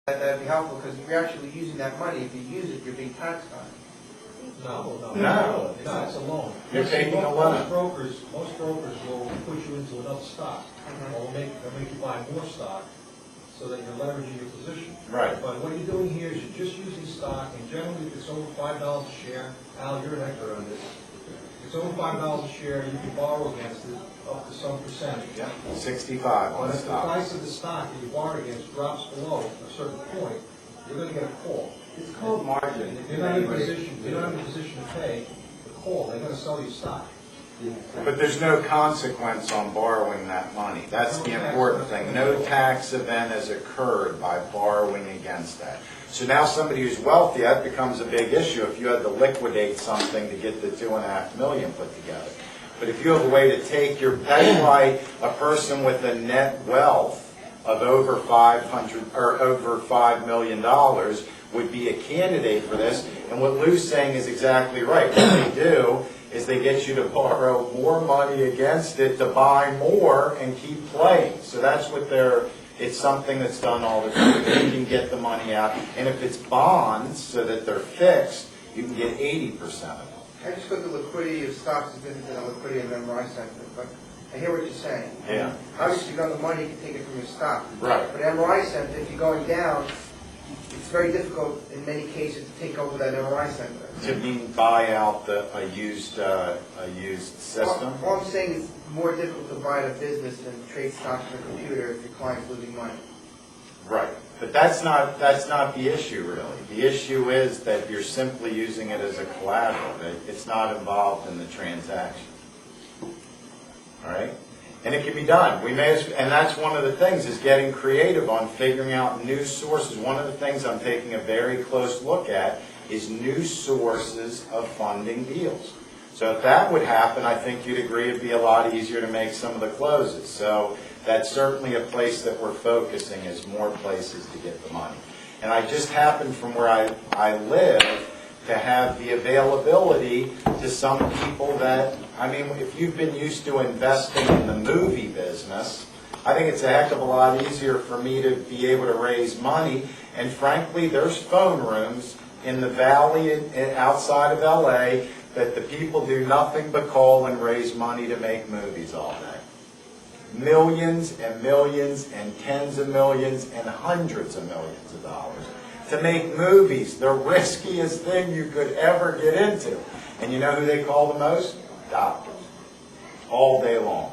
That'd be helpful, because if you're actually using that money, if you use it, you're being taxed on it. No. It's a loan. You're taking a loan. Most brokers will put you into enough stock, or they'll make you buy more stock, so that you're leveraging your position. Right. But what you're doing here is you're just using stock, and generally if it's over $5 a share, Al, you're an expert on this. If it's over $5 a share, you can borrow against it up to some percentage. Yeah. 65 on But the if the stock. price of the stock that you borrow against drops below a certain point, you're going to get a call. It's called margin. And if you're not in a position to pay the call, they're going to sell you stock. But there's no consequence on borrowing that money. That's the important thing. No tax event has occurred by borrowing against that. So now somebody who's wealthy, that becomes a big issue if you had to liquidate something to get the $2.5 million put together. But if you have a way to take your, that's why a person with a net wealth of over $5 million would be a candidate for this. And what Lou's saying is exactly right. What they do is they get you to borrow more money against it to buy more and keep playing. So that's what it's something that's done all the time. You can get the money out. And if it's bonds so that they're fixed, you can get 80% of it. I just put the liquidity of stocks is different than the liquidity of MRI center, but I hear what you're saying. Yeah. Obviously, you got the money, you can take it from your stock. Right. But MRI center, if you're going down, it's very difficult in many cases to take over that MRI center. To mean buy out a used system? All I'm saying is more difficult to buy a business than trade stocks on a computer if your client's losing money. Right. But that's not the issue, really. The issue is that you're simply using it as a collateral. It's not involved in the transaction. All right? And it can be done. And that's one of the things, is getting creative on figuring out new sources. One of the things I'm taking a very close look at is new sources of funding deals. So if that would happen, I think you'd agree it'd be a lot easier to make some of the closes. So that's certainly a place that we're focusing, is more places to get the money. And I just happen from where I live to have the availability to some people that, I mean, if you've been used to investing in the movie business, I think it's a heck of a lot easier for me to be able to raise money. And frankly, there's phone rooms in the valley outside of LA that the people do nothing but call and raise money to make movies all day. Millions and millions and tens of millions and hundreds of millions of dollars to make movies, the riskiest thing you could ever get into. And you know who they call the most? Doctors. All day long.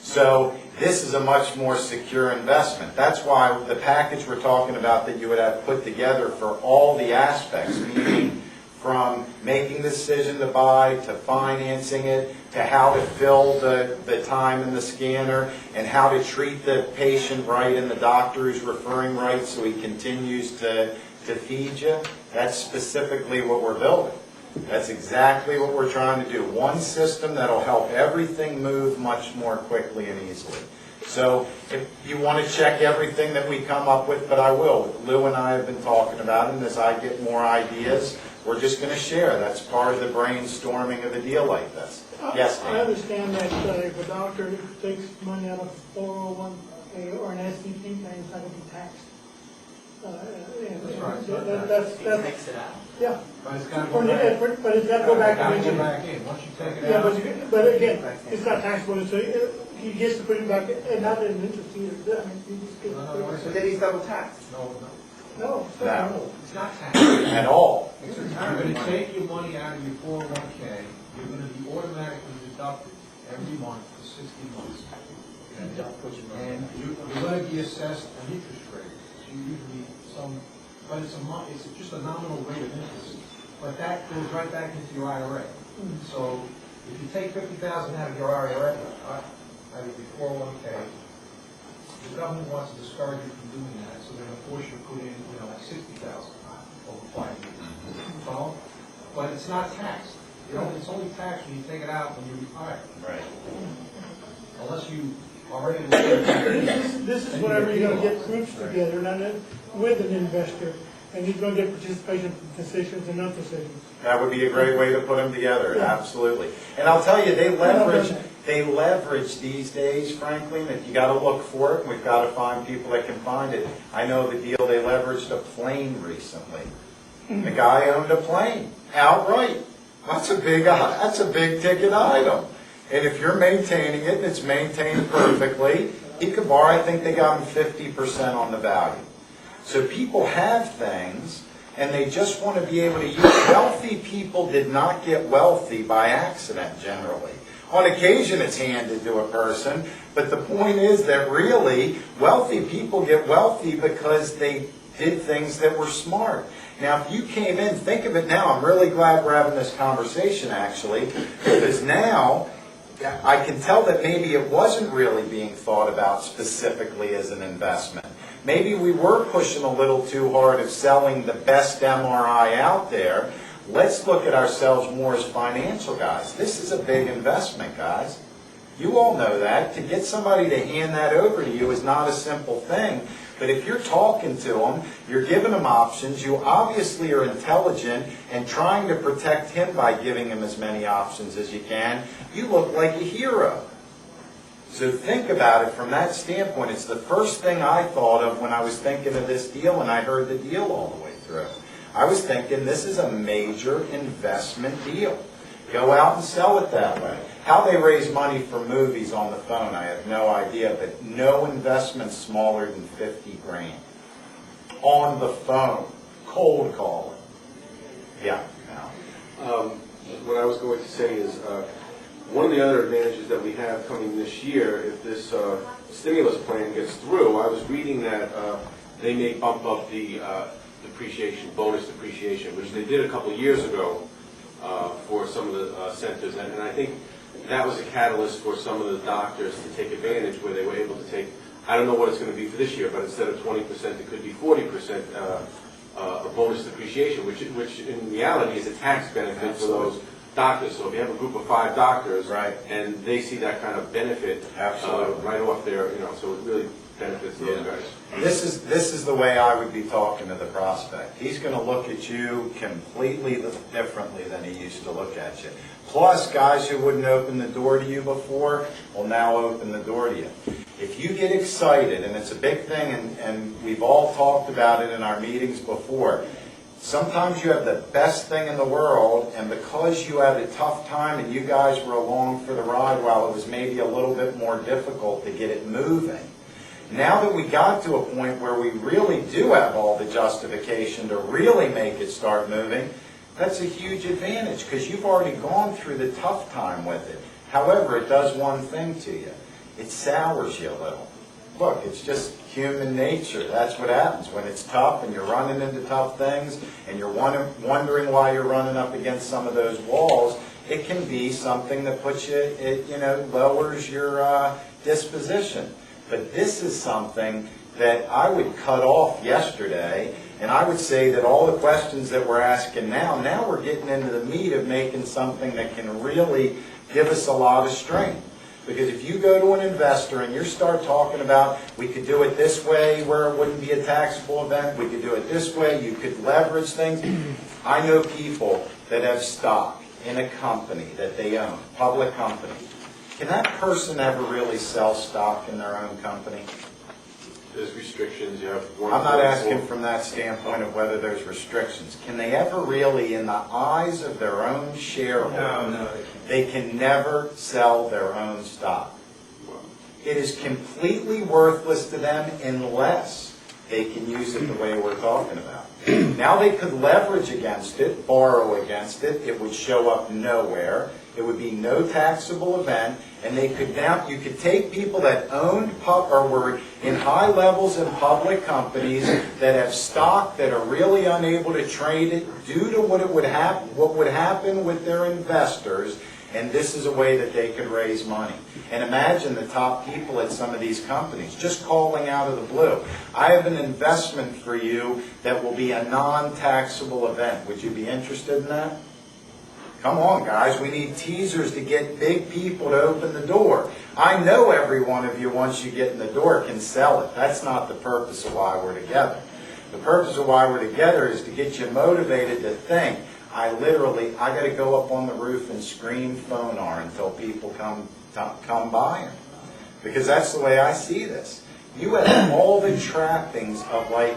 So this is a much more secure investment. That's why the package we're talking about that you would have put together for all the aspects, meaning from making the decision to buy, to financing it, to how to fill the time in the scanner, and how to treat the patient right and the doctor who's referring right so he continues to feed you. That's specifically what we're building. That's exactly what we're trying to do. One system that'll help everything move much more quickly and easily. So if you want to check everything that we come up with, but I will. Lou and I have been talking about it, and as I get more ideas, we're just going to share. That's part of the brainstorming of a deal like this. Yes, I ma'am. understand that if a doctor takes money out of 401k or an SVP plan, it's not going to be taxed. That's right. That's, Makes it out. yeah. But it's got to go back. But it's got to go back to Gotta the go back in. Once you take it Yeah, out. but again, it's not taxable, so he gets to put it back, and not in interest either. I mean, he just gets. So then he's double taxed. No, it's No. not. It's not tax. At all. You're going to take your money out of your 401k, you're going to be automatically deducted every month for 60 months. And you're going to be assessed an interest rate. So usually but it's just a nominal rate of interest. But that goes right back into your IRA. So if you take $50,000 out of your IRA, out of your 401k, the government wants to discourage you from doing that, so they're going to force you to put in, like $60,000 over 5 years. So, but it's not taxed. It's only taxed when you take it out when you retire. Right. Unless you already. This is whenever you're going to get groups together, with an investor, and he's going to get participation from physicians and non-physicians. That would be a great way to put them together, absolutely. And I'll tell you, they leverage They leverage these days, frankly, and if you got to look for it, we've got to find people that can find it. I know the deal, they leveraged a plane recently. The guy owned a plane outright. That's a big ticket item. And if you're maintaining it and it's maintained perfectly, he could borrow, I think they got him 50% on the value. So people have things, and they just want to be able to use. Wealthy people did not get wealthy by accident, generally. On occasion, it's handed to a person, but the point is that really, wealthy people get wealthy because they did things that were smart. Now, if you came in, think of it now. I'm really glad we're having this conversation, actually, because now I can tell that maybe it wasn't really being thought about specifically as an investment. Maybe we were pushing a little too hard of selling the best MRI out there. Let's look at ourselves more as financial guys. This is a big investment, guys. You all know that. To get somebody to hand that over to you is not a simple thing. But if you're talking to them, you're giving them options, you obviously are intelligent and trying to protect him by giving him as many options as you can, you look like a hero. So think about it from that standpoint. It's the first thing I thought of when I was thinking of this deal and I heard the deal all the way through. I was thinking this is a major investment deal. Go out and sell it that way. How they raise money for movies on the phone, I have no idea, but no investment smaller than 50 grand. On the phone, cold calling. Yeah. What I was going to say is, one of the other advantages that we have coming this year, if this stimulus plan gets through, I was reading that they may bump up the bonus depreciation, which they did a couple years ago for some of the centers, and I think that was a catalyst for some of the doctors to take advantage, where they were able to take, I don't know what it's going to be for this year, but instead of 20%, it could be 40% a bonus depreciation, which in reality is a tax benefit for those doctors. So if you have a group of 5 doctors, right, and they see that kind of benefit right off there, so it really benefits those guys. This is the way I would be talking to the prospect. He's going to look at you completely differently than he used to look at you. Plus, guys who wouldn't open the door to you before will now open the door to you. If you get excited, and it's a big thing, and we've all talked about it in our meetings before, sometimes you have the best thing in the world, and because you had a tough time and you guys were along for the ride while it was maybe a little bit more difficult to get it moving, now that we got to a point where we really do have all the justification to really make it start moving, that's a huge advantage because you've already gone through the tough time with it. However, it does one thing to you. It sours you a little. Look, it's just human nature. That's what happens when it's tough and you're running into tough things and you're wondering why you're running up against some of those walls. It can be something that puts you, lowers your disposition. But this is something that I would cut off yesterday, and I would say that all the questions that we're asking now we're getting into the meat of making something that can really give us a lot of strength. Because if you go to an investor and you start talking about, we could do it this way where it wouldn't be a taxable event, we could do it this way, you could leverage things. I know people that have stock in a company that they own, public company. Can that person ever really sell stock in their own company? There's restrictions. You have. I'm not asking from that standpoint of whether there's restrictions. Can they ever really, in the eyes of their own shareholder, they can never sell their own stock? It is completely worthless to them unless they can use it the way we're talking about. Now they could leverage against it, borrow against it. It would show up nowhere. It would be no taxable event, and they could now, you could take people that owned or were in high levels in public companies that have stock that are really unable to trade it due to what would happen with their investors, and this is a way that they could raise money. And imagine the top people at some of these companies just calling out of the blue. I have an investment for you that will be a non-taxable event. Would you be interested in that? Come on, guys. We need teasers to get big people to open the door. I know every one of you, once you get in the door, can sell it. That's not the purpose of why we're together. The purpose of why we're together is to get you motivated to think, I got to go up on the roof and scream Fonar until people come come buy them. Because that's the way I see this. You have all the trappings of like